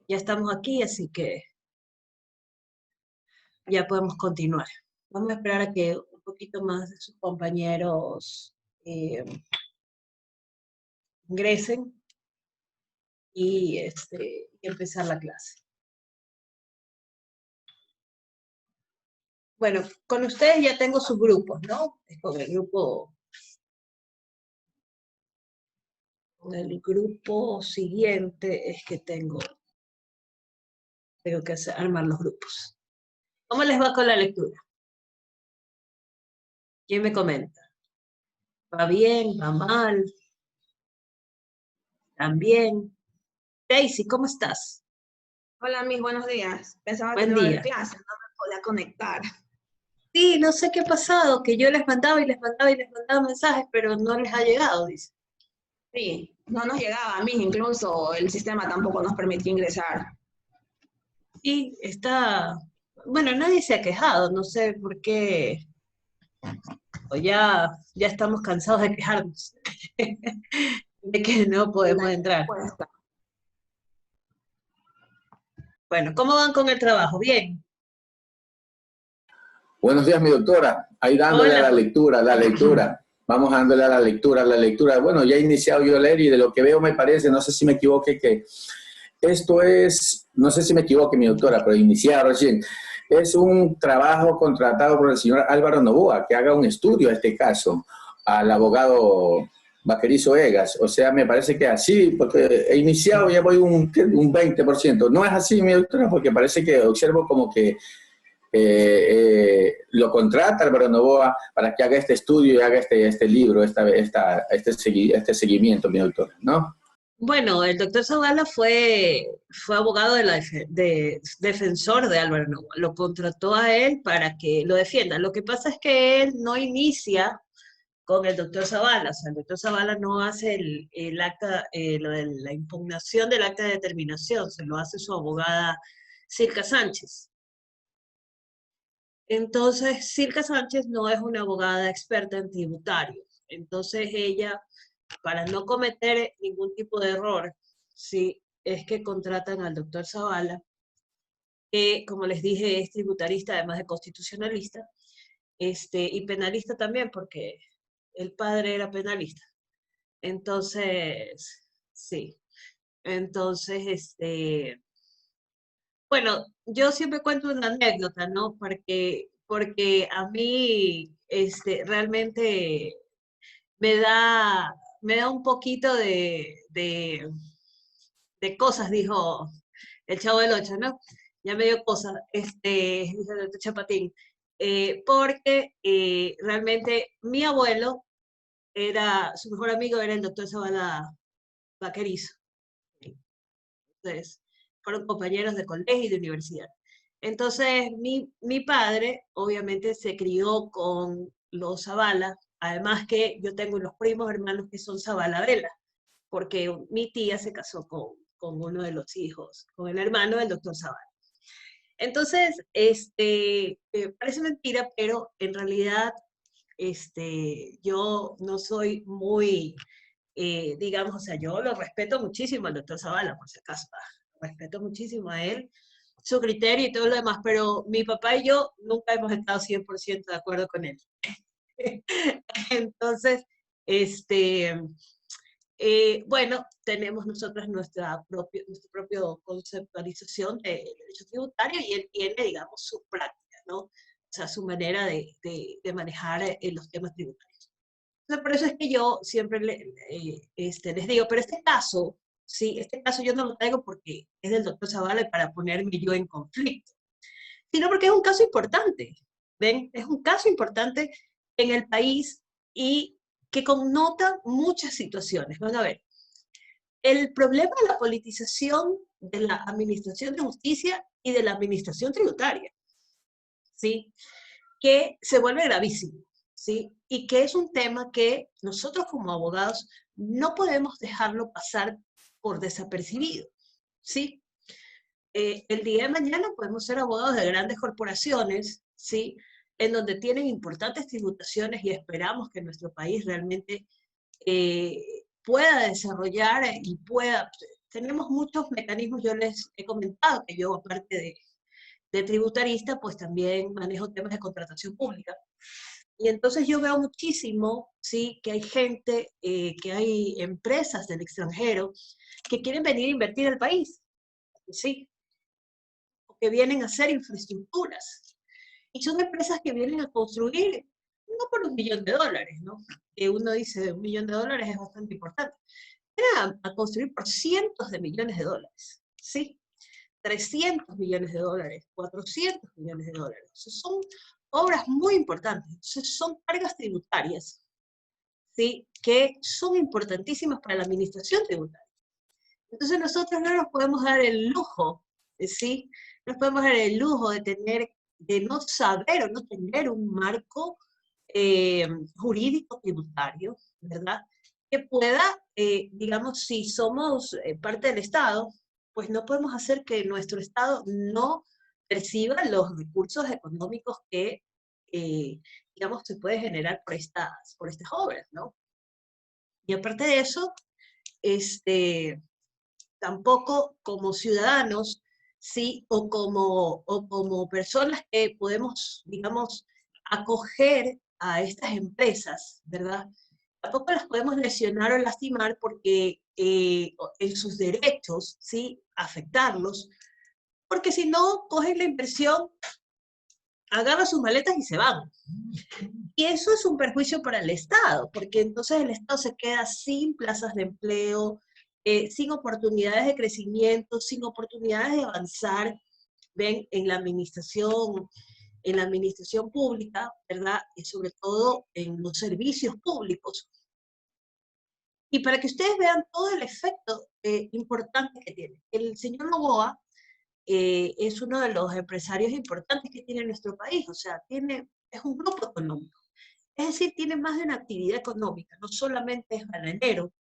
Ya estamos aquí, así que ya podemos continuar. Vamos a esperar a que un poquito más de sus compañeros ingresen y empezar la clase. Bueno, con ustedes ya tengo sus grupos, ¿no? Con el grupo siguiente es que tengo que armar los grupos. ¿Cómo les va con la lectura? ¿Quién me comenta? ¿Va bien? ¿Va mal? ¿También? Daisy, ¿cómo estás? Hola, mis buenos días. Pensaba que Buen no iba a haber día. clase, no me podía conectar. Sí, no sé qué ha pasado, que yo les mandaba y les mandaba y les mandaba mensajes, pero no les ha llegado, dice. Sí, no nos llegaba a mí, incluso el sistema tampoco nos permitía ingresar. Sí, bueno, nadie se ha quejado, no sé por qué, o ya estamos cansados de quejarnos, de que no podemos entrar. Bueno, ¿cómo van con el trabajo? ¿Bien? Buenos días, mi doctora. Ahí dándole Hola. a la lectura. Vamos dándole a la lectura. Bueno, ya he iniciado yo a leer y de lo que veo me parece, no sé si me equivoque, que esto es, no sé si me equivoque, mi doctora, pero iniciado recién, es un trabajo contratado por el señor Álvaro Novoa, que haga un estudio a este caso, al abogado Vaquerizo Egas. O sea, me parece que así, porque he iniciado ya voy un 20%. No es así, mi doctora, porque parece que observo como que lo contrata Álvaro Novoa para que haga este estudio y haga este libro, este seguimiento, mi doctor, ¿no? Bueno, el doctor Zavala fue abogado defensor de Álvaro Novoa. Lo contrató a él para que lo defienda. Lo que pasa es que él no inicia con el doctor Zavala. O sea, el doctor Zavala no hace el acta, lo de la impugnación del acta de determinación, se lo hace su abogada Silka Sánchez. Entonces, Silka Sánchez no es una abogada experta en tributario. Entonces, ella, para no cometer ningún tipo de error, sí, es que contratan al doctor Zavala, que, como les dije, es tributarista, además de constitucionalista, y penalista también, porque el padre era penalista. Entonces, sí. Entonces, bueno, yo siempre cuento una anécdota, ¿no? Porque a mí, realmente me da un poquito de cosas, dijo el Chavo del Ocho, ¿no? Ya me dio cosas, dijo el doctor Chapatín, porque realmente mi abuelo su mejor amigo era el doctor Zavala Vaquerizo. Entonces, fueron compañeros de colegio y de universidad. Entonces, mi padre, obviamente, se crió con los Zavala, además que yo tengo unos primos hermanos que son Zavala Vela, porque mi tía se casó con uno de los hijos, con el hermano del doctor Zavala. Entonces, parece mentira, pero en realidad, yo no soy muy, digamos, o sea, yo lo respeto muchísimo al doctor Zavala, por si acaso, respeto muchísimo a él, su criterio y todo lo demás, pero mi papá y yo nunca hemos estado 100% de acuerdo con él. Entonces, bueno, tenemos nosotros nuestra propia conceptualización del derecho tributario y él tiene, digamos, su práctica, ¿no? O sea, su manera de manejar los temas tributarios. Entonces, por eso es que yo siempre les digo, pero este caso, sí, este caso yo no lo traigo porque es del doctor Zavala para ponerme yo en conflicto, sino porque es un caso importante, ¿ven? Es un caso importante en el país y que connota muchas situaciones. Van a ver, el problema de la politización de la administración de justicia y de la administración tributaria, ¿sí? Que se vuelve gravísimo, ¿sí? Y que es un tema que nosotros como abogados no podemos dejarlo pasar por desapercibido, ¿sí? El día de mañana podemos ser abogados de grandes corporaciones, ¿sí? En donde tienen importantes tributaciones y esperamos que nuestro país realmente pueda desarrollar y pueda tenemos muchos mecanismos. Yo les he comentado que yo, aparte de tributarista, pues también manejo temas de contratación pública. Y entonces yo veo muchísimo, sí, que hay gente, que hay empresas del extranjero que quieren venir a invertir al país, sí, o que vienen a hacer infraestructuras. Y son empresas que vienen a construir, no por $1.000.000, ¿no? Que uno dice, $1.000.000 es bastante importante. Vienen a construir por cientos de millones de dólares, ¿sí? 300 millones de dólares, 400 millones de dólares. Entonces son obras muy importantes. Entonces son cargas tributarias, ¿sí? Que son importantísimas para la administración tributaria. Entonces nosotros no nos podemos dar el lujo, ¿sí? No nos podemos dar el lujo de no saber o no tener un marco jurídico tributario, ¿verdad? Que pueda, digamos, si somos parte del Estado, pues no podemos hacer que nuestro Estado no perciba los recursos económicos que, digamos, se puede generar por estas obras, ¿no? Y aparte de eso, tampoco como ciudadanos, ¿sí? O como personas que podemos, digamos, acoger a estas empresas, ¿verdad? Tampoco las podemos lesionar o lastimar porque en sus derechos, ¿sí? Afectarlos, porque si no, cogen la inversión, agarran sus maletas y se van. Y eso es un perjuicio para el Estado, porque entonces el Estado se queda sin plazas de empleo, sin oportunidades de crecimiento, sin oportunidades de avanzar, ven, en la administración pública, ¿verdad? Y sobre todo en los servicios públicos. Y para que ustedes vean todo el efecto importante que tiene. El señor Noboa es uno de los empresarios importantes que tiene nuestro país, o sea, es un grupo económico. Es decir, tiene más de una actividad económica, no solamente es bananero,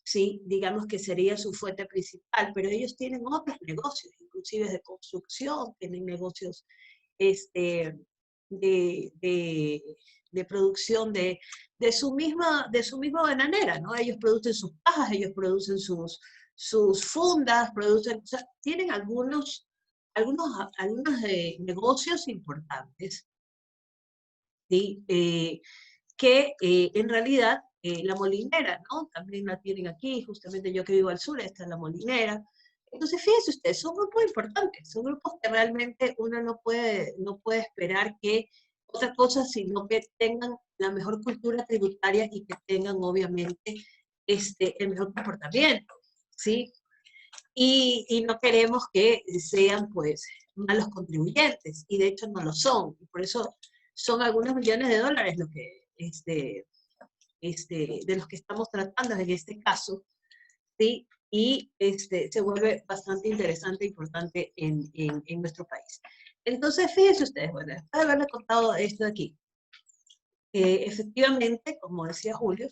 ¿sí? Digamos que sería su fuente principal, pero ellos tienen otros negocios, inclusive de construcción, tienen negocios este, de, de, de producción de su misma bananera, ¿no? Ellos producen sus cajas, ellos producen sus fundas, producen, o sea, tienen algunos negocios importantes, ¿sí? Que en realidad la molinera, ¿no? También la tienen aquí, justamente yo que vivo al sur, esta es la molinera. Entonces, fíjense ustedes, son grupos importantes, son grupos que realmente uno no puede esperar que otra cosa, sino que tengan la mejor cultura tributaria y que tengan, obviamente, el mejor comportamiento, ¿sí? Y no queremos que sean, pues, malos contribuyentes, y de hecho no lo son, y por eso son algunos millones de dólares lo que, de los que estamos tratando en este caso, ¿sí? Y se vuelve bastante interesante e importante en nuestro país. Entonces, fíjense ustedes, bueno, después de haberles contado esto de aquí, efectivamente, como decía Julio,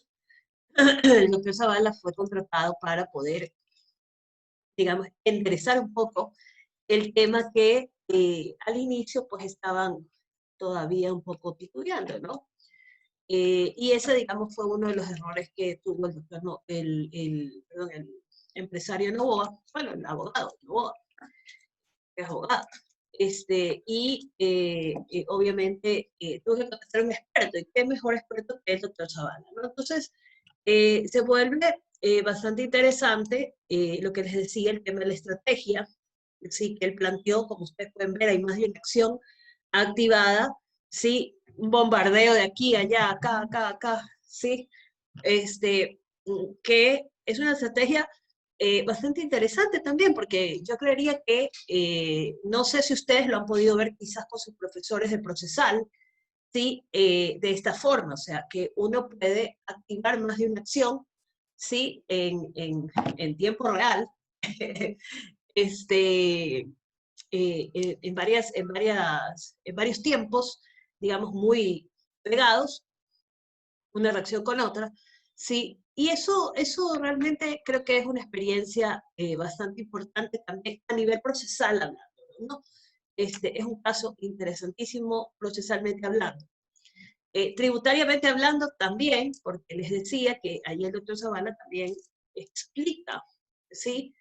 el doctor Zavala fue contratado para poder, digamos, enderezar un poco el tema que al inicio pues estaban todavía un poco titubeando, ¿no? Y ese, digamos, fue uno de los errores que tuvo el doctor, no, perdón, el empresario Noboa, bueno, el abogado Noboa, que es abogado. Obviamente tuvo que contratar a un experto, y qué mejor experto que el doctor Zavala, ¿no? Entonces, se vuelve bastante interesante lo que les decía, el tema de la estrategia, ¿sí? Que él planteó, como ustedes pueden ver, hay más de una acción activada, ¿sí? Un bombardeo de aquí, allá, acá, acá, acá, ¿sí? Que es una estrategia bastante interesante también, porque yo creería que, no sé si ustedes lo han podido ver quizás con sus profesores de procesal, ¿sí? De esta forma, o sea, que uno puede activar más de una acción, ¿sí? En tiempo real, en varios tiempos, digamos, muy pegados, una reacción con otra, ¿sí? Y eso realmente creo que es una experiencia bastante importante también a nivel procesal hablando, ¿no? Es un caso interesantísimo procesalmente hablando. Tributariamente hablando también, porque les decía que ahí el doctor Zavala también explica, ¿sí?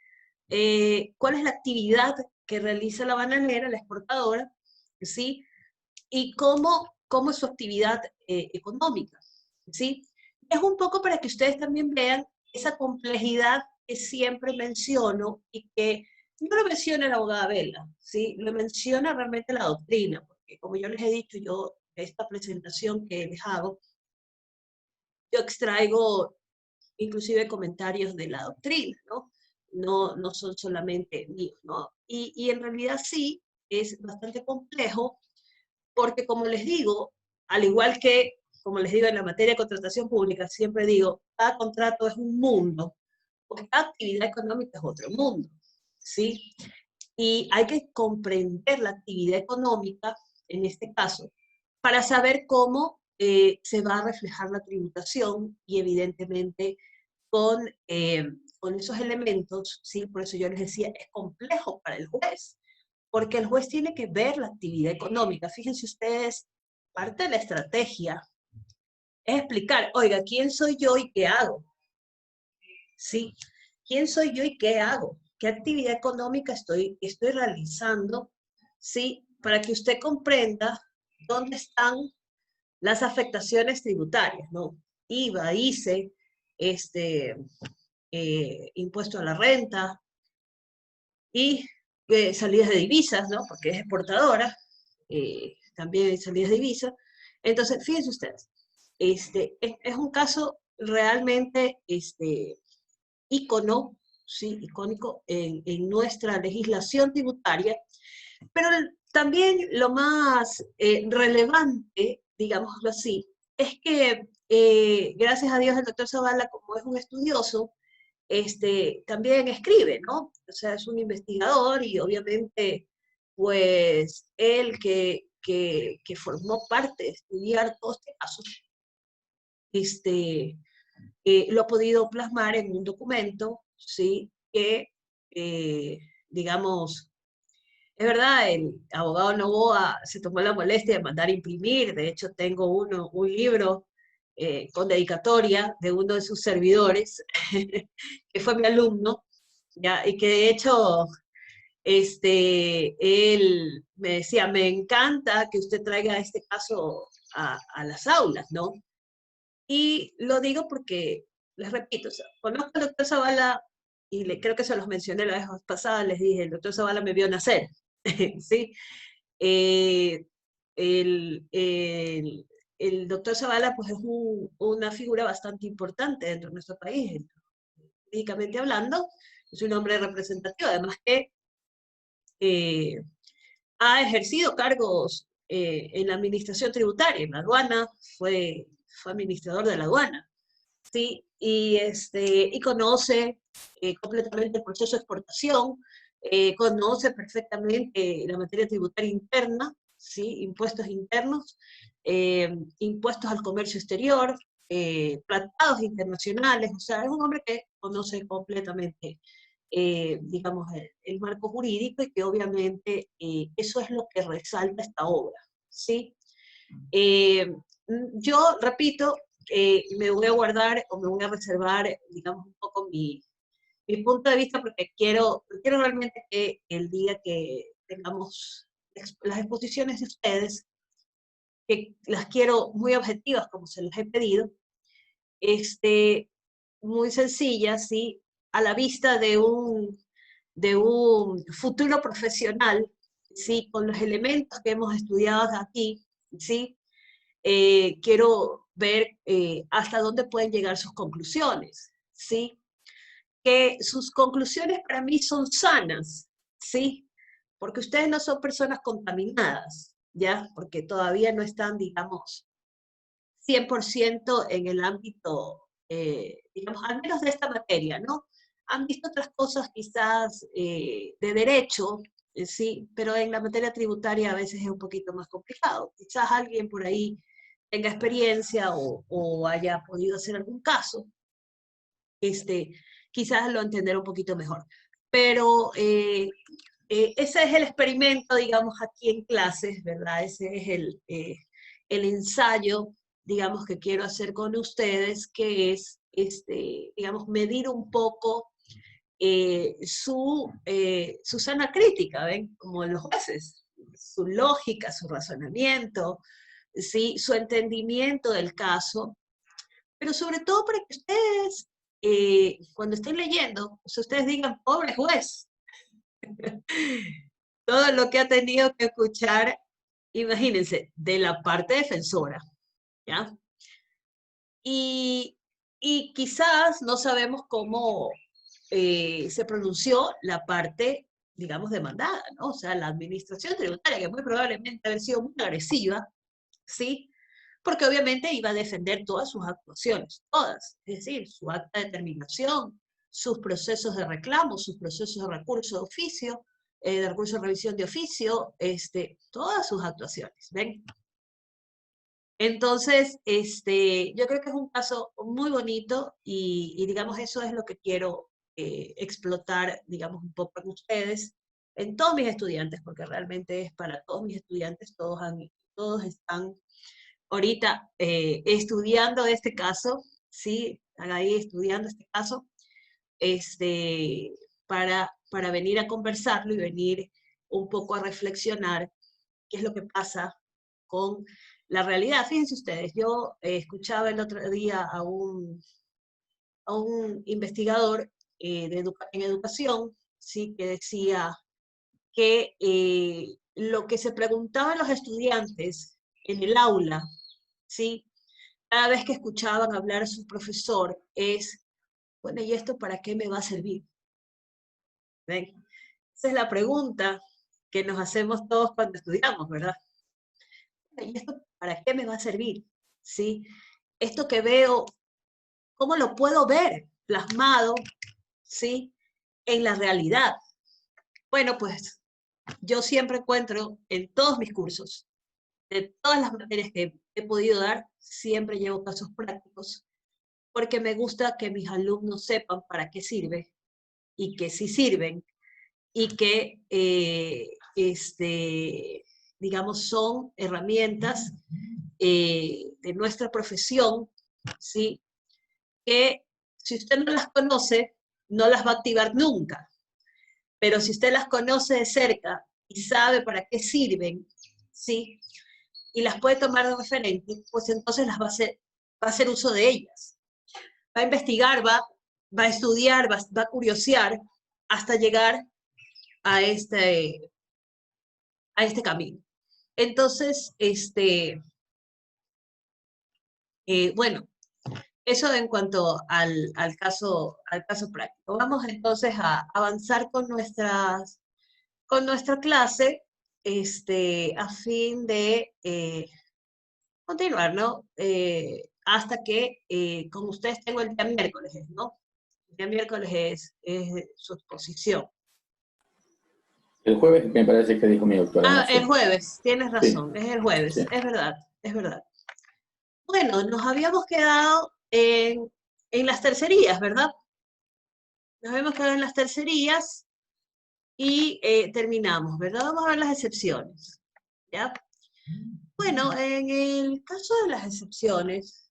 cuál es la actividad que realiza la bananera, la exportadora, ¿sí? Y cómo es su actividad económica, ¿sí? Es un poco para que ustedes también vean esa complejidad que siempre menciono y que no lo menciona la abogada Vela, ¿sí? Lo menciona realmente la doctrina, porque como yo les he dicho, yo, esta presentación que les hago, yo extraigo inclusive comentarios de la doctrina, ¿no? No son solamente míos, ¿no? Y en realidad sí, es bastante complejo, porque como les digo, al igual que, como les digo en la materia de contratación pública, siempre digo, cada contrato es un mundo, pues cada actividad económica es otro mundo, ¿sí? Y hay que comprender la actividad económica, en este caso, para saber cómo se va a reflejar la tributación y evidentemente con esos elementos, ¿sí? Por eso yo les decía, es complejo para el juez, porque el juez tiene que ver la actividad económica. Fíjense ustedes, parte de la estrategia es explicar, oiga, ¿quién soy yo y qué hago? ¿Sí? ¿Quién soy yo y qué hago? ¿Qué actividad económica estoy realizando? ¿Sí? Para que usted comprenda dónde están las afectaciones tributarias, ¿no? IVA, ICE, impuesto a la renta y salidas de divisas, ¿no? Porque es exportadora, también hay salidas de divisas. Entonces, fíjense ustedes, es un caso realmente ícono, ¿sí? Icónico en nuestra legislación tributaria, pero también lo más relevante, digámoslo así, es que gracias a Dios el doctor Zavala, como es un estudioso, también escribe, ¿no? O sea, es un investigador y obviamente, pues, él que formó parte de estudiar todos estos casos, lo ha podido plasmar en un documento, ¿sí? Que, digamos, es verdad, el abogado Novoa se tomó la molestia de mandar imprimir, de hecho tengo un libro con dedicatoria de uno de sus servidores, que fue mi alumno, ¿ya? Y que de hecho él me decía, me encanta que usted traiga este caso a las aulas, ¿no? Y lo digo porque, les repito, o sea, conozco al doctor Zavala y creo que se los mencioné la vez pasada, les dije, el doctor Zavala me vio nacer, ¿sí? Eh, el doctor Zavala pues es una figura bastante importante dentro de nuestro país, jurídicamente hablando, es un hombre representativo, además que eh, ha ejercido cargos en la administración tributaria, en la aduana, fue administrador de la aduana, ¿sí? Y conoce completamente el proceso de exportación, conoce perfectamente la materia tributaria interna, ¿sí? Impuestos internos, impuestos al comercio exterior, tratados internacionales, o sea, es un hombre que conoce completamente, digamos, el marco jurídico y que obviamente eso es lo que resalta esta obra, ¿sí? Eh, yo, repito, me voy a guardar o me voy a reservar, digamos, un poco mi punto de vista porque quiero realmente que el día que tengamos las exposiciones de ustedes, que las quiero muy objetivas como se les he pedido, muy sencillas, ¿sí? A la vista de un futuro profesional, ¿sí? Con los elementos que hemos estudiado aquí, ¿sí? Quiero ver hasta dónde pueden llegar sus conclusiones, ¿sí? Que sus conclusiones para mí son sanas, ¿sí? Porque ustedes no son personas contaminadas, ¿ya? Porque todavía no están, digamos, 100% en el ámbito, digamos, al menos de esta materia, ¿no? Han visto otras cosas quizás de derecho, sí, pero en la materia tributaria a veces es un poquito más complicado. Quizás alguien por ahí tenga experiencia o haya podido hacer algún caso, quizás lo entenderá un poquito mejor. Pero ese es el experimento, digamos, aquí en clases, ¿verdad? Ese es el ensayo, digamos, que quiero hacer con ustedes, que es, digamos, medir un poco su sana crítica, ¿ven? Como los jueces, su lógica, su razonamiento, ¿sí? Su entendimiento del caso, pero sobre todo para que ustedes, cuando estén leyendo, pues ustedes digan, pobre juez, todo lo que ha tenido que escuchar, imagínense, de la parte defensora, ¿ya? Y quizás no sabemos cómo se pronunció la parte, digamos, demandada, ¿no? O sea, la administración tributaria, que muy probablemente haber sido muy agresiva, ¿sí? Porque obviamente iba a defender todas sus actuaciones, todas, es decir, su acta de terminación, sus procesos de reclamo, sus procesos de recurso de oficio, de recurso de revisión de oficio, todas sus actuaciones, ¿ven? Entonces, yo creo que es un caso muy bonito y digamos, eso es lo que quiero explotar, digamos, un poco con ustedes, en todos mis estudiantes, porque realmente es para todos mis estudiantes, todos están ahorita estudiando este caso, ¿sí? Están ahí estudiando este caso, para venir a conversarlo y venir un poco a reflexionar qué es lo que pasa con la realidad. Fíjense ustedes, yo escuchaba el otro día a un investigador en educación, ¿sí? Que decía que lo que se preguntaban los estudiantes en el aula, ¿sí? Cada vez que escuchaban hablar a su profesor es, bueno, ¿y esto para qué me va a servir? ¿Ven? Esa es la pregunta que nos hacemos todos cuando estudiamos, ¿verdad? ¿Y esto para qué me va a servir? ¿Sí? Esto que veo, ¿cómo lo puedo ver plasmado, ¿sí? En la realidad? Bueno, pues yo siempre encuentro en todos mis cursos, de todas las materias que he podido dar, siempre llevo casos prácticos, porque me gusta que mis alumnos sepan para qué sirve y que sí sirven y que, digamos, son herramientas de nuestra profesión, ¿sí? Que si usted no las conoce, no las va a activar nunca. Pero si usted las conoce de cerca y sabe para qué sirven, ¿sí? Y las puede tomar de referente, pues entonces va a hacer uso de ellas. Va a investigar, va a estudiar, va a curiosear hasta llegar a este camino. Entonces, bueno, eso en cuanto al caso práctico. Vamos entonces a avanzar con nuestra clase, a fin de continuar, ¿no? Hasta que con ustedes tengo el día miércoles, ¿no? El día miércoles es su exposición. El jueves me parece que dijo mi doctora. Ah, No sé. el jueves, tienes razón, Sí, es el jueves, sí. es verdad, es verdad. Bueno, nos habíamos quedado en las tercerías, ¿verdad? Nos habíamos quedado en las tercerías y terminamos, ¿verdad? Vamos a ver las excepciones, ¿ya? Bueno, en el caso de las excepciones,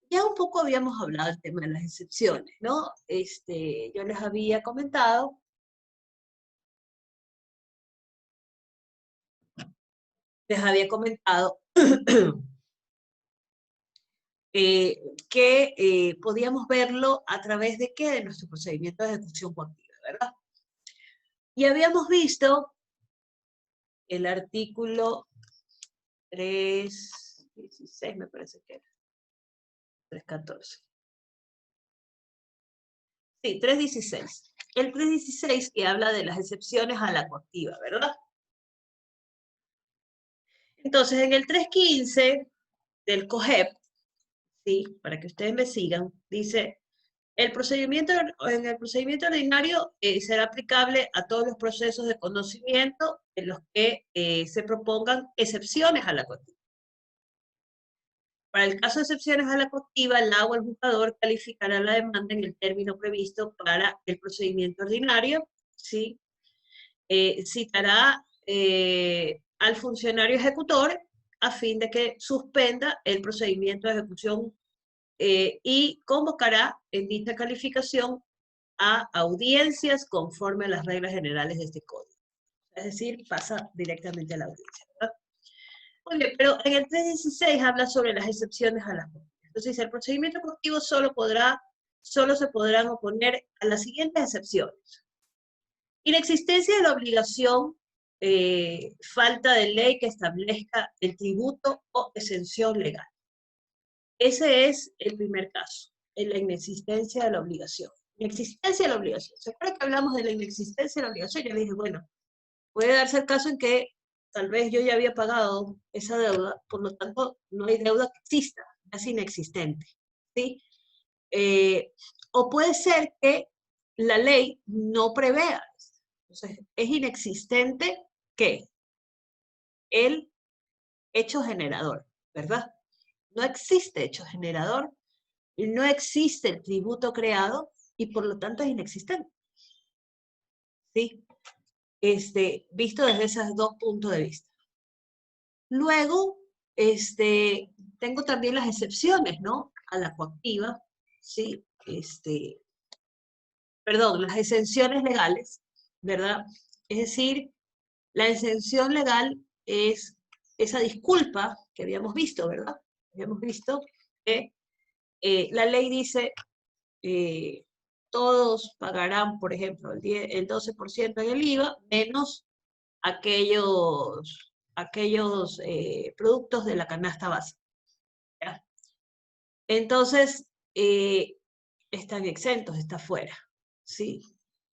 ya un poco habíamos hablado del tema de las excepciones, ¿no? Yo les había comentado que podíamos verlo a través de qué, de nuestro procedimiento de ejecución coactiva, ¿verdad? Y habíamos visto el artículo 316, me parece que era, 314. Sí, 316. El 316 que habla de las excepciones a la coactiva, ¿verdad? Entonces, en el 315 del COGEP, ¿sí? Para que ustedes me sigan, dice, en el procedimiento ordinario será aplicable a todos los procesos de conocimiento en los que se propongan excepciones a la coactiva. Para el caso de excepciones a la coactiva, la o el juzgador calificará la demanda en el término previsto para el procedimiento ordinario, ¿sí? Citará al funcionario ejecutor a fin de que suspenda el procedimiento de ejecución y convocará en dicha calificación a audiencias conforme a las reglas generales de este código. Es decir, pasa directamente a la audiencia, ¿verdad? Muy bien, pero en el 316 habla sobre las excepciones a las normas. Entonces dice, el procedimiento coactivo solo se podrán oponer a las siguientes excepciones. Inexistencia de la obligación, falta de ley que establezca el tributo o exención legal. Ese es el primer caso, en la inexistencia de la obligación. Inexistencia de la obligación. ¿Se acuerdan que hablamos de la inexistencia de la obligación? Yo le dije, bueno, puede darse el caso en que tal vez yo ya había pagado esa deuda, por lo tanto, no hay deuda que exista, es inexistente, ¿sí? O puede ser que la ley no prevea. Entonces, es inexistente ¿qué? El hecho generador, ¿verdad? No existe hecho generador, no existe el tributo creado y por lo tanto es inexistente. ¿Sí? Visto desde esos dos puntos de vista. Luego, tengo también las excepciones, ¿no? A la coactiva, ¿sí? Perdón, las exenciones legales, ¿verdad? Es decir, la exención legal es esa disculpa que habíamos visto, ¿verdad? Habíamos visto que la ley dice todos pagarán, por ejemplo, el 12% en el IVA, menos aquellos productos de la canasta básica. ¿Ya? Entonces, están exentos, está fuera. ¿Sí?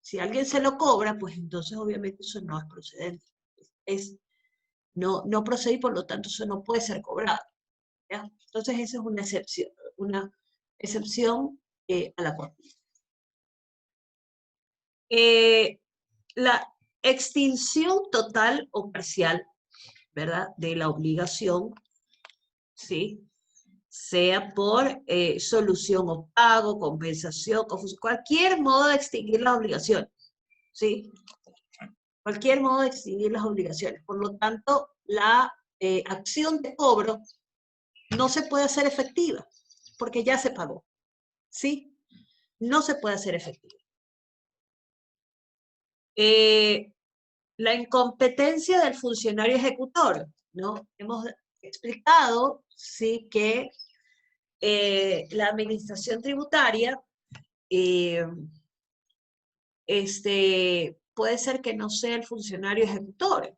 Si alguien se lo cobra, pues entonces obviamente eso no es procedente. No procede y por lo tanto eso no puede ser cobrado. ¿Ya? Entonces esa es una excepción a la coactiva. La extinción total o parcial, ¿verdad?, de la obligación, ¿sí? Sea por solución o pago, compensación, cualquier modo de extinguir las obligaciones, ¿sí? Cualquier modo de extinguir las obligaciones. Por lo tanto, la acción de cobro no se puede hacer efectiva, porque ya se pagó, ¿sí? No se puede hacer efectiva. La incompetencia del funcionario ejecutor, ¿no? Hemos explicado, sí, que la administración tributaria puede ser que no sea el funcionario ejecutor,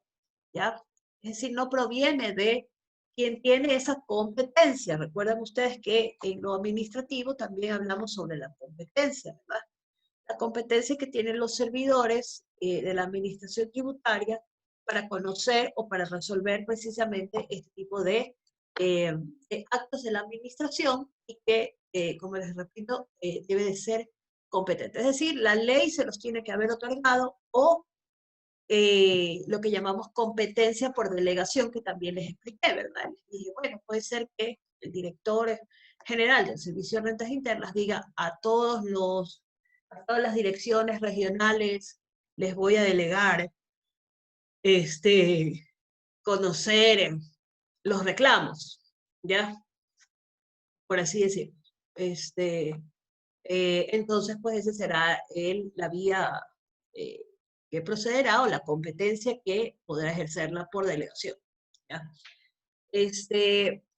¿ya? Es decir, no proviene de quien tiene esa competencia. Recuerdan ustedes que en lo administrativo también hablamos sobre la competencia, ¿verdad? La competencia que tienen los servidores de la administración tributaria para conocer o para resolver precisamente este tipo de actos de la administración y que, como les repito, debe de ser competente. Es decir, la ley se los tiene que haber otorgado o lo que llamamos competencia por delegación, que también les expliqué, ¿verdad? Les dije, bueno, puede ser que el director general del Servicio de Rentas Internas diga a todas las direcciones regionales les voy a delegar conocer los reclamos, ¿ya? Por así decirlo. Entonces, pues esa será la vía que procederá o la competencia que podrá ejercerla por delegación, ¿ya?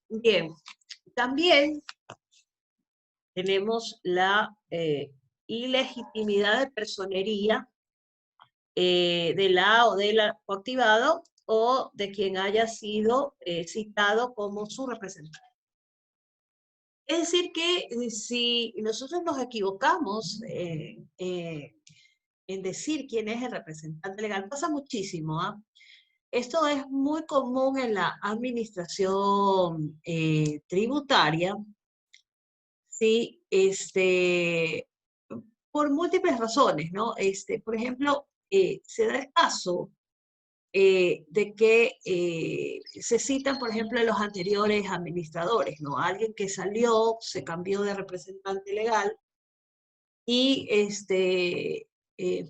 Bien, también tenemos la ilegitimidad de personería de la o del coactivado o de quien haya sido citado como su representante. Es decir que si nosotros nos equivocamos en decir quién es el representante legal, pasa muchísimo, ¿ah? Esto es muy común en la administración tributaria, ¿sí? Por múltiples razones, ¿no? Por ejemplo, se da el caso de que se citan, por ejemplo, los anteriores administradores, ¿no? Alguien que salió, se cambió de representante legal y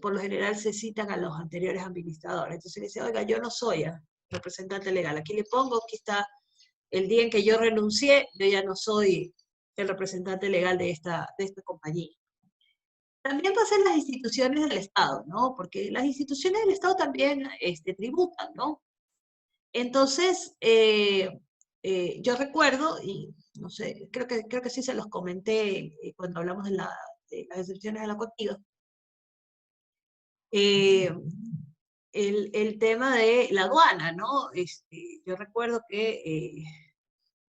por lo general se citan a los anteriores administradores. Entonces dice, oiga, yo no soy representante legal, aquí le pongo, aquí está el día en que yo renuncié, yo ya no soy el representante legal de esta compañía. También pasa en las instituciones del Estado, ¿no? Porque las instituciones del Estado también tributan, ¿no? Entonces, yo recuerdo, y no sé, creo que sí se los comenté cuando hablamos de las excepciones a la coactiva, el tema de la aduana, ¿no? Yo recuerdo que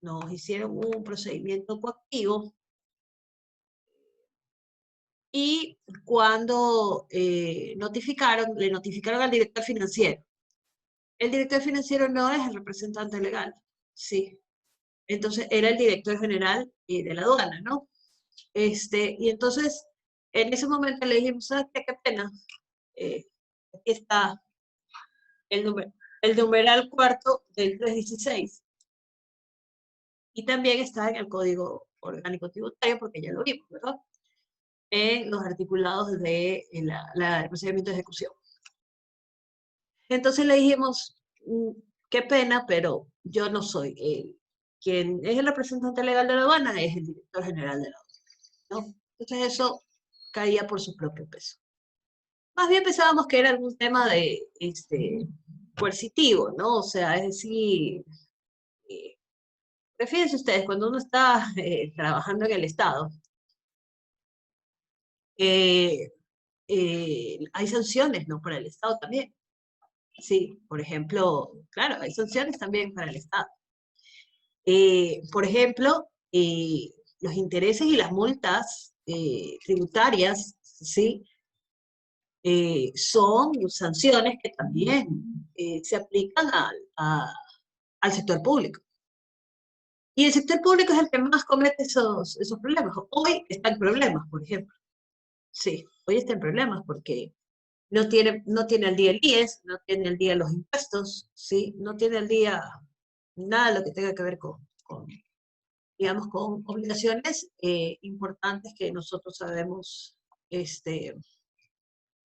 nos hicieron un procedimiento coactivo y cuando le notificaron al director financiero. El director financiero no es el representante legal, sí. Entonces era el director general de la aduana, ¿no? Y entonces en ese momento le dijimos, ¿sabes qué? Qué pena. Aquí está el numeral cuarto del 316. Y también está en el Código Orgánico Tributario, porque ya lo vimos, ¿verdad? En los articulados de el procedimiento de ejecución. Entonces le dijimos, qué pena, pero yo no soy. Quien es el representante legal de la aduana es el director general de la aduana, ¿no? Entonces eso caía por su propio peso. Más bien pensábamos que era algún tema de coercitivo, ¿no? O sea, es decir, fíjense ustedes, cuando uno está trabajando en el Estado, hay sanciones, ¿no? Para el Estado también. Sí, por ejemplo, claro, hay sanciones también para el Estado. Por ejemplo, los intereses y las multas tributarias, ¿sí? Son sanciones que también se aplican al sector público. Y el sector público es el que más comete esos problemas. Hoy está en problemas, por ejemplo. Sí, hoy está en problemas porque no tiene al día el IES, no tiene al día los impuestos, ¿sí? No tiene al día nada de lo que tenga que ver digamos, con obligaciones importantes que nosotros sabemos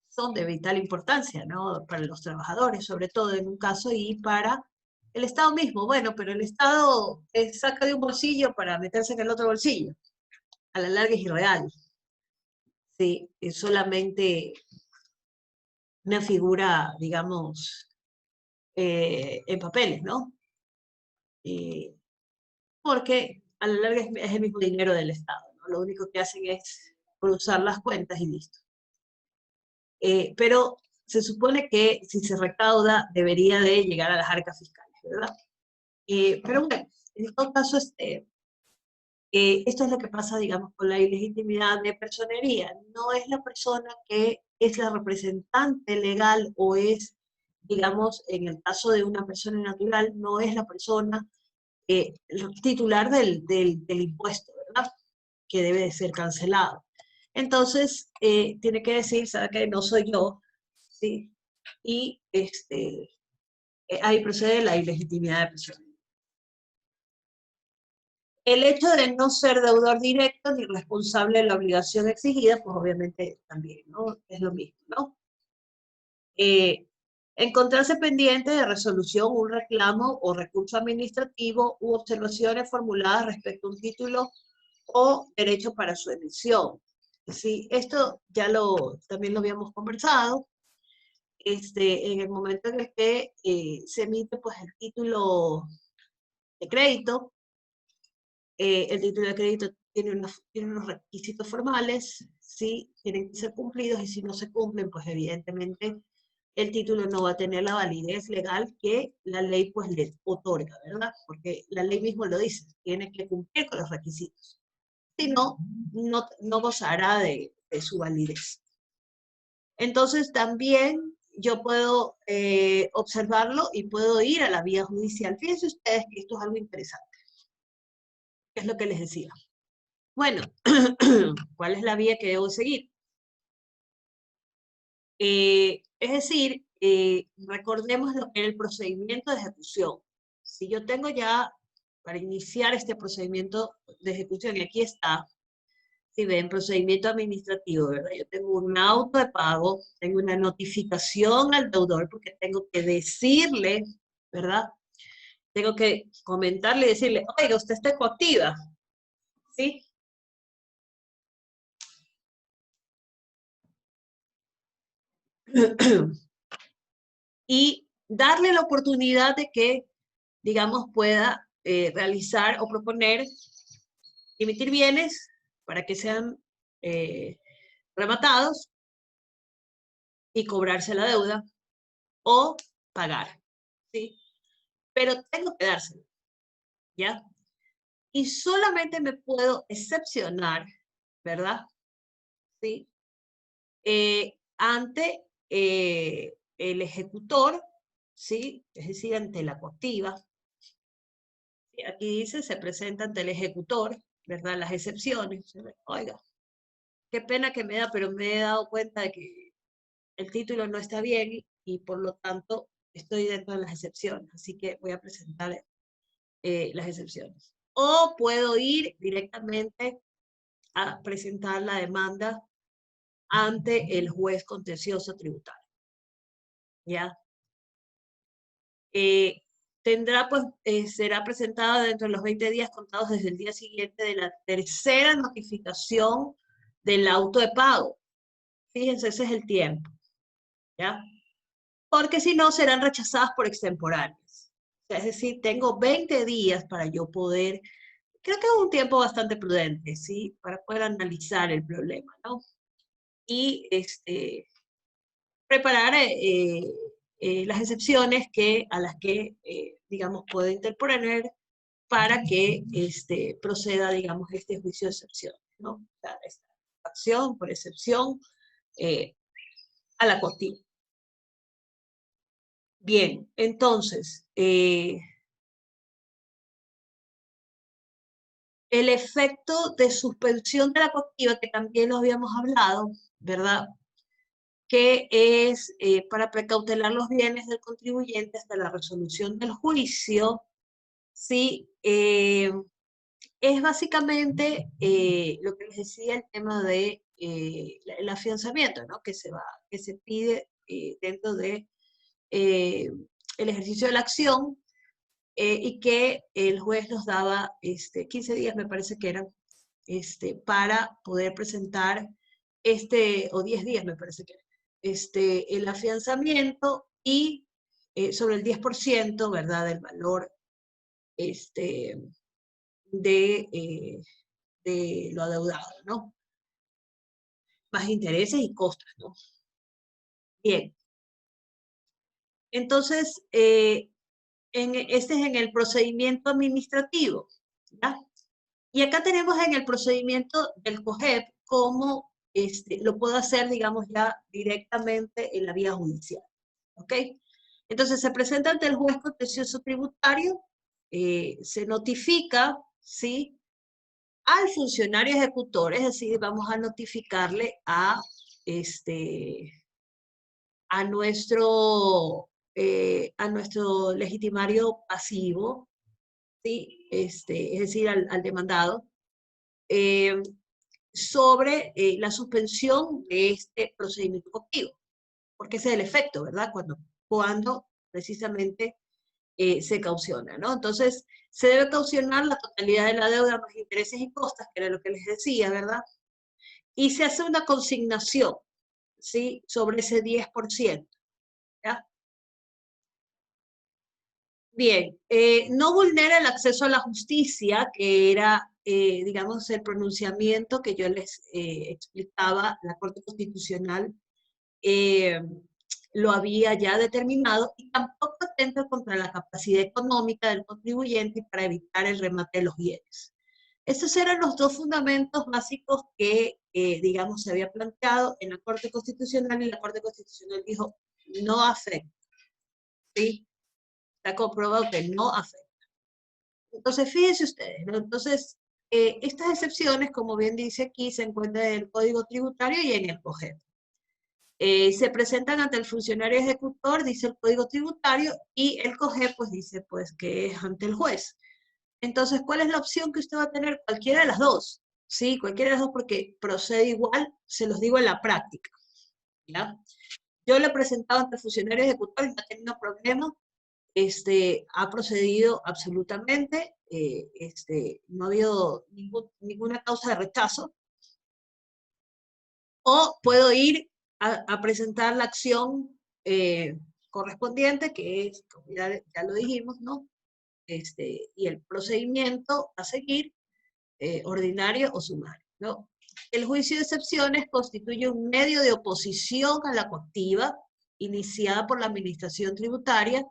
son de vital importancia, ¿no? Para los trabajadores, sobre todo en un caso, y para el Estado mismo. Bueno, pero el Estado saca de un bolsillo para meterse en el otro bolsillo. A la larga es irreal. Sí, es solamente una figura, digamos, en papeles, ¿no? Porque a la larga es el mismo dinero del Estado, ¿no? Lo único que hacen es cruzar las cuentas y listo. Pero se supone que si se recauda debería de llegar a las arcas fiscales, ¿verdad? Pero bueno, en todo caso, esto es lo que pasa, digamos, con la ilegitimidad de personería. No es la persona que es la representante legal o es, digamos, en el caso de una persona natural, no es la persona titular del impuesto, ¿verdad? Que debe de ser cancelado. Entonces, tiene que decir, ¿sabe qué? No soy yo, ¿sí? Y ahí procede la ilegitimidad de personería. El hecho de no ser deudor directo ni responsable de la obligación exigida, pues obviamente también, ¿no? Es lo mismo, ¿no? Encontrarse pendiente de resolución, un reclamo o recurso administrativo u observaciones formuladas respecto a un título o derecho para su emisión. Sí, esto ya también lo habíamos conversado. En el momento en el que se emite pues, el título de crédito, el título de crédito tiene unos requisitos formales, ¿sí? Tienen que ser cumplidos y si no se cumplen, pues evidentemente el título no va a tener la validez legal que la ley pues le otorga, ¿verdad? Porque la ley mismo lo dice, tiene que cumplir con los requisitos. Si no, no gozará de su validez. Entonces también yo puedo observarlo y puedo ir a la vía judicial. Fíjense ustedes que esto es algo interesante. ¿Qué es lo que les decía? Bueno, ¿cuál es la vía que debo seguir? Es decir, recordemos lo que es el procedimiento de ejecución. Si yo tengo ya, para iniciar este procedimiento de ejecución, y aquí está, si ven, procedimiento administrativo, ¿verdad? Yo tengo un auto de pago, tengo una notificación al deudor, porque tengo que decirle, ¿verdad? Tengo que comentarle y decirle, oiga, usted está coactiva, ¿sí? y darle la oportunidad de que, digamos, pueda realizar o proponer, emitir bienes para que sean rematados y cobrarse la deuda o pagar, ¿sí? Pero tengo que dárselo, ¿ya? Y solamente me puedo excepcionar, ¿verdad? ¿Sí? Ante el ejecutor, ¿sí? Es decir, ante la coactiva. Aquí dice, se presenta ante el ejecutor, ¿verdad? Las excepciones. Oiga, qué pena que me da, pero me he dado cuenta de que el título no está bien y por lo tanto estoy dentro de las excepciones, así que voy a presentar las excepciones. O puedo ir directamente a presentar la demanda ante el juez contencioso tributario. ¿Ya? Tendrá, pues, será presentada dentro de los 20 días contados desde el día siguiente de la tercera notificación del auto de pago. Fíjense, ese es el tiempo, ¿ya? Porque si no, serán rechazadas por extemporáneas. O sea, es decir, tengo 20 días para yo poder, creo que es un tiempo bastante prudente, ¿sí? Para poder analizar el problema, ¿no? Y preparar las excepciones a las que, digamos, puedo interponer para que proceda, digamos, este juicio de excepción, ¿no? O sea, esta acción por excepción a la coactiva. Bien, entonces, el efecto de suspensión de la coactiva, que también lo habíamos hablado, ¿verdad? Que es para precautelar los bienes del contribuyente hasta la resolución del juicio, ¿sí? Es básicamente lo que les decía, el tema de el afianzamiento, ¿no? Que se pide dentro de el ejercicio de la acción y que el juez nos daba 15 días, me parece que eran, para poder presentar o 10 días, me parece que era, el afianzamiento y sobre el 10%, ¿verdad?, del valor de lo adeudado, ¿no? Más intereses y costas, ¿no? Bien. Entonces, este es en el procedimiento administrativo, ¿ya? Y acá tenemos en el procedimiento del COGEP cómo lo puedo hacer, digamos, ya directamente en la vía judicial, ¿ok? Entonces, se presenta ante el juez contencioso tributario, se notifica, ¿sí?, al funcionario ejecutor, es decir, vamos a notificarle a nuestro legitimario pasivo, ¿sí? Es decir, al demandado, sobre la suspensión de este procedimiento coactivo, porque ese es el efecto, ¿verdad? Cuando precisamente se cauciona, ¿no? Entonces, se debe caucionar la totalidad de la deuda más intereses y costas, que era lo que les decía, ¿verdad? Y se hace una consignación, ¿sí?, sobre ese 10%, ¿ya? Bien, no vulnera el acceso a la justicia, que era, digamos, el pronunciamiento que yo les explicaba, la Corte Constitucional lo había ya determinado, y tampoco atenta contra la capacidad económica del contribuyente para evitar el remate de los bienes. Estos eran los dos fundamentos básicos que, digamos, se había planteado en la Corte Constitucional, y la Corte Constitucional dijo, no afecta, ¿sí? Está comprobado que no afecta. Entonces, fíjense ustedes, ¿no? Entonces, estas excepciones, como bien dice aquí, se encuentran en el Código Tributario y en el COGEP. Se presentan ante el funcionario ejecutor, dice el Código Tributario, y el COGEP, pues dice, pues, que es ante el juez. Entonces, ¿cuál es la opción que usted va a tener? Cualquiera de las dos, ¿sí? Cualquiera de las dos, porque procede igual, se los digo en la práctica, ¿ya? Yo le he presentado ante el funcionario ejecutor y no ha tenido problema, ha procedido absolutamente, no ha habido ninguna causa de rechazo. O puedo ir a presentar la acción correspondiente, que es, como ya lo dijimos, ¿no? Y el procedimiento a seguir, ordinario o sumario, ¿no? El juicio de excepciones constituye un medio de oposición a la coactiva iniciada por la Administración Tributaria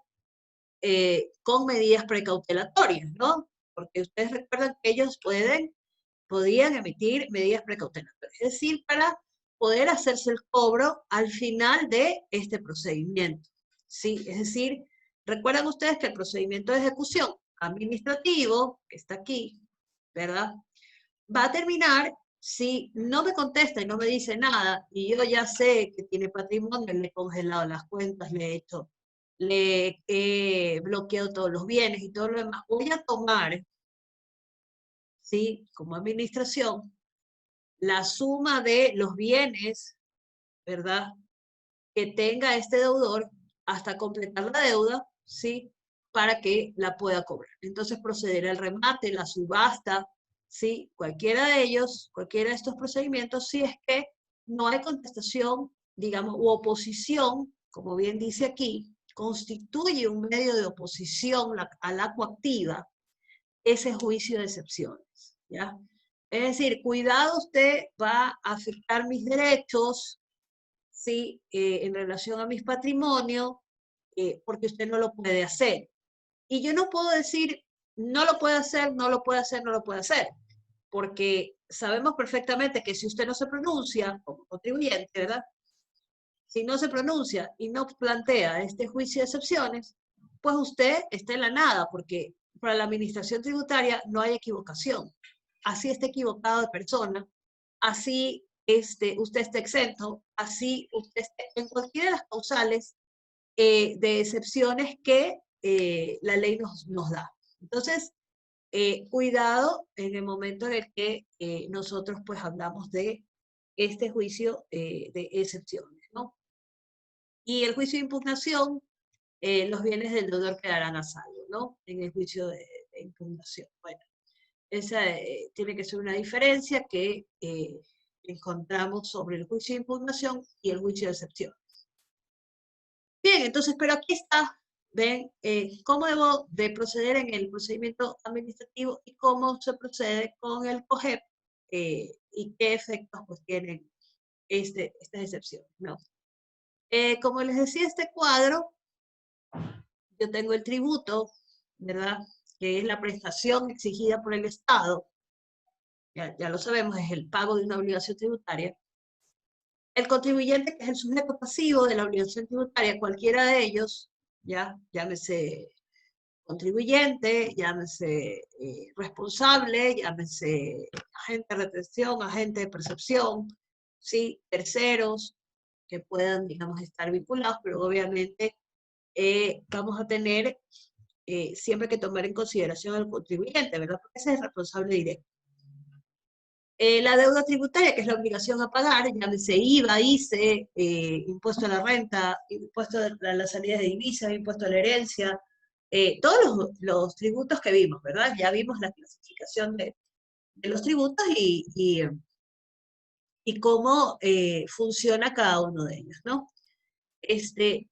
con medidas precautelatorias, ¿no? Porque ustedes recuerdan que ellos podían emitir medidas precautelatorias, es decir, para poder hacerse el cobro al final de este procedimiento, ¿sí? Es decir, recuerdan ustedes que el procedimiento de ejecución administrativo, que está aquí, ¿verdad? Va a terminar si no me contesta y no me dice nada, y yo ya sé que tiene patrimonio, le he congelado las cuentas, le he bloqueado todos los bienes y todo lo demás, voy a tomar, ¿sí? Como administración, la suma de los bienes, ¿verdad? Que tenga este deudor hasta completar la deuda, ¿sí? Para que la pueda cobrar. Entonces procederá el remate, la subasta, ¿sí? Cualquiera de ellos, cualquiera de estos procedimientos, si es que no hay contestación, digamos, u oposición, como bien dice aquí, constituye un medio de oposición a la coactiva, ese juicio de excepciones, ¿ya? Es decir, cuidado, usted va a afectar mis derechos, ¿sí? En relación a mis patrimonios, porque usted no lo puede hacer. Y yo no puedo decir, no lo puede hacer, no lo puede hacer, no lo puede hacer, porque sabemos perfectamente que si usted no se pronuncia como contribuyente, ¿verdad? Si no se pronuncia y no plantea este juicio de excepciones, pues usted está en la nada, porque para la administración tributaria no hay equivocación. Así está equivocado de persona, así usted está exento, así usted esté en cualquiera de las causales de excepciones que la ley nos da. Entonces, cuidado en el momento en el que nosotros pues hablamos de este juicio de excepciones, ¿no? Y el juicio de impugnación, los bienes del deudor quedarán a salvo, ¿no? En el juicio de impugnación. Bueno, esa tiene que ser una diferencia que encontramos sobre el juicio de impugnación y el juicio de excepción. Bien, entonces, pero aquí está, ven, cómo debo de proceder en el procedimiento administrativo y cómo se procede con el COGEP y qué efectos pues tienen estas excepciones, ¿no? Como les decía, este cuadro, yo tengo el tributo, ¿verdad? Que es la prestación exigida por el Estado, ya lo sabemos, es el pago de una obligación tributaria. El contribuyente, que es el sujeto pasivo de la obligación tributaria, cualquiera de ellos, ya, llámese contribuyente, llámese responsable, llámese agente de retención, agente de percepción, ¿sí? Terceros que puedan, digamos, estar vinculados, pero obviamente vamos a tener siempre que tomar en consideración al contribuyente, ¿verdad? Porque ese es el responsable directo. La deuda tributaria, que es la obligación a pagar, llámese IVA, ICE, impuesto a la renta, impuesto a las salidas de divisas, impuesto a la herencia, todos los tributos que vimos, ¿verdad? Ya vimos la clasificación de los tributos y cómo funciona cada uno de ellos, ¿no?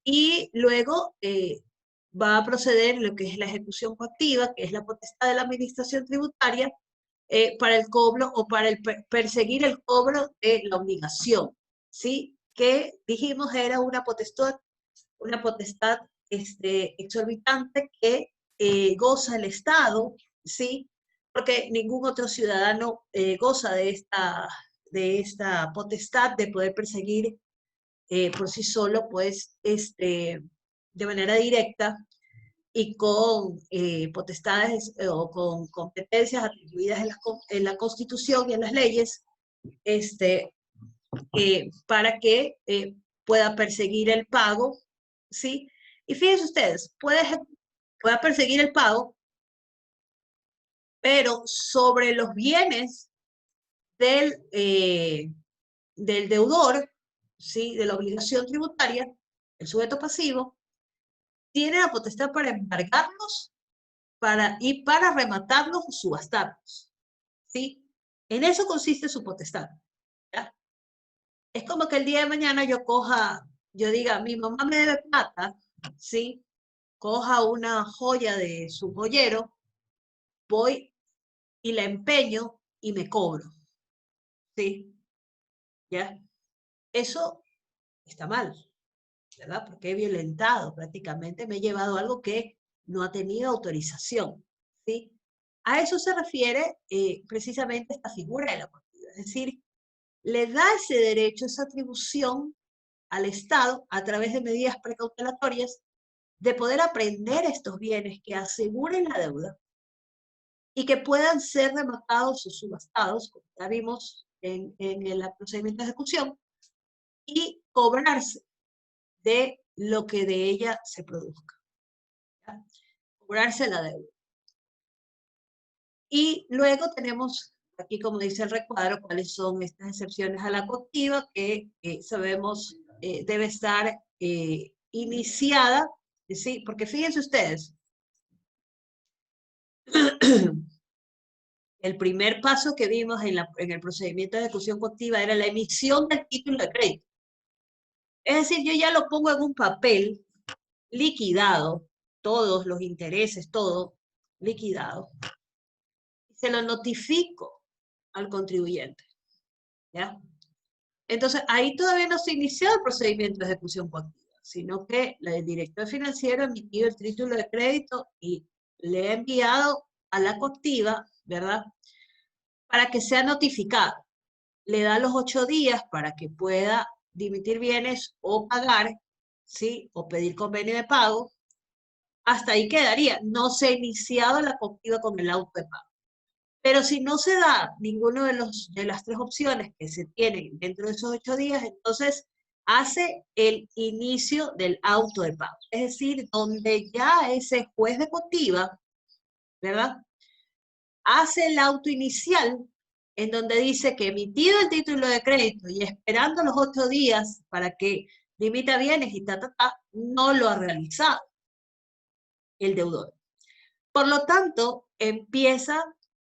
Y luego va a proceder lo que es la ejecución coactiva, que es la potestad de la administración tributaria, para el cobro o para perseguir el cobro de la obligación, ¿sí? Que dijimos era una potestad exorbitante que goza el Estado, ¿sí? Porque ningún otro ciudadano goza de esta potestad de poder perseguir por sí solo, pues, de manera directa y con potestades o con competencias atribuidas en la Constitución y en las leyes, para que pueda perseguir el pago, ¿sí? Y fíjense ustedes, pueda perseguir el pago, pero sobre los bienes del deudor, ¿sí? De la obligación tributaria, el sujeto pasivo, tiene la potestad para embargarlos y para rematarlos o subastarlos, ¿sí? En eso consiste su potestad, ¿ya? Es como que el día de mañana yo diga, mi mamá me debe plata, ¿sí? Coja una joya de su joyero, voy y la empeño y me cobro, ¿sí? ¿Ya? Eso está mal, ¿verdad? Porque he violentado, prácticamente me he llevado algo que no ha tenido autorización, ¿sí? A eso se refiere precisamente esta figura de la coactiva, es decir, le da ese derecho, esa atribución al Estado a través de medidas precautelatorias de poder aprender estos bienes que aseguren la deuda y que puedan ser rematados o subastados, como ya vimos en el procedimiento de ejecución, y cobrarse de lo que de ella se produzca. ¿Ya? Cobrarse la deuda. Y luego tenemos aquí, como dice el recuadro, cuáles son estas excepciones a la coactiva que sabemos debe estar iniciada, ¿sí? Porque fíjense ustedes, el primer paso que vimos en el procedimiento de ejecución coactiva era la emisión del título de crédito. Es decir, yo ya lo pongo en un papel liquidado, todos los intereses, todo liquidado, y se lo notifico al contribuyente, ¿ya? Entonces, ahí todavía no se inició el procedimiento de ejecución coactiva, sino que el director financiero ha emitido el título de crédito y le ha enviado a la coactiva, ¿verdad?, para que sea notificado. Le da los 8 días para que pueda dimitir bienes o pagar, ¿sí?, o pedir convenio de pago. Hasta ahí quedaría. No se ha iniciado la coactiva con el auto de pago. Pero si no se da ninguno de las 3 opciones que se tienen dentro de esos 8 días, entonces hace el inicio del auto de pago. Es decir, donde ya ese juez de coactiva, ¿verdad?, hace el auto inicial en donde dice que emitido el título de crédito y esperando los 8 días para que dimita bienes y no lo ha realizado el deudor. Por lo tanto, empieza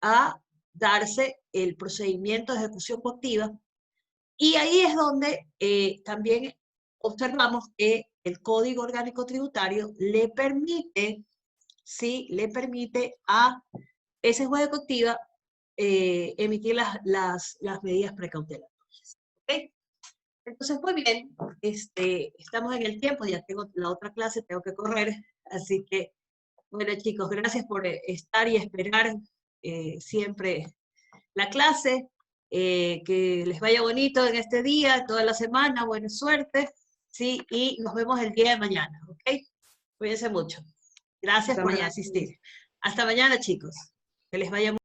a darse el procedimiento de ejecución coactiva y ahí es donde también observamos que el Código Orgánico Tributario le permite, ¿sí?, le permite a ese juez de coactiva emitir las medidas precautelatorias. ¿Okay? Entonces, muy bien, estamos en el tiempo, ya tengo la otra clase, tengo que correr, así que, bueno chicos, gracias por estar y esperar siempre la clase, que les vaya bonito en este día, toda la semana, buena suerte, ¿sí? Y nos vemos el día de mañana, ¿ok? Cuídense mucho. Gracias por asistir. Hasta mañana, chicos. Que les vaya muy bien.